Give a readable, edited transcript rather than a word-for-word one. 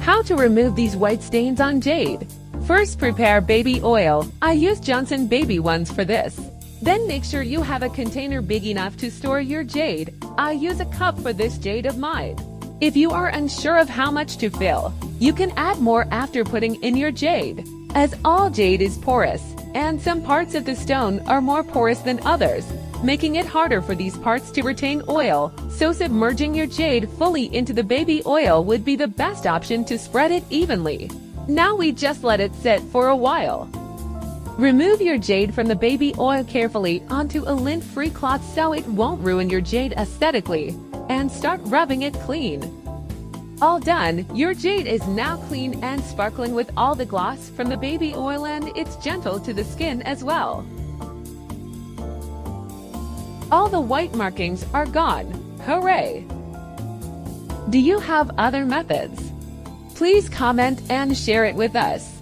How to remove these white stains on jade. First, prepare baby oil. I use Johnson baby ones for this. Then make sure you have a container big enough to store your jade. I use a cup for this jade of mine. If you are unsure of how much to fill, you can add more after putting in your jade. As all jade is porous, and some parts of the stone are more porous than others, making it harder for these parts to retain oil, so submerging your jade fully into the baby oil would be the best option to spread it evenly. Now we just let it sit for a while. Remove your jade from the baby oil carefully onto a lint-free cloth so it won't ruin your jade aesthetically, and start rubbing it clean. All done, your jade is now clean and sparkling with all the gloss from the baby oil, and it's gentle to the skin as well. All the white markings are gone. Hooray! Do you have other methods? Please comment and share it with us.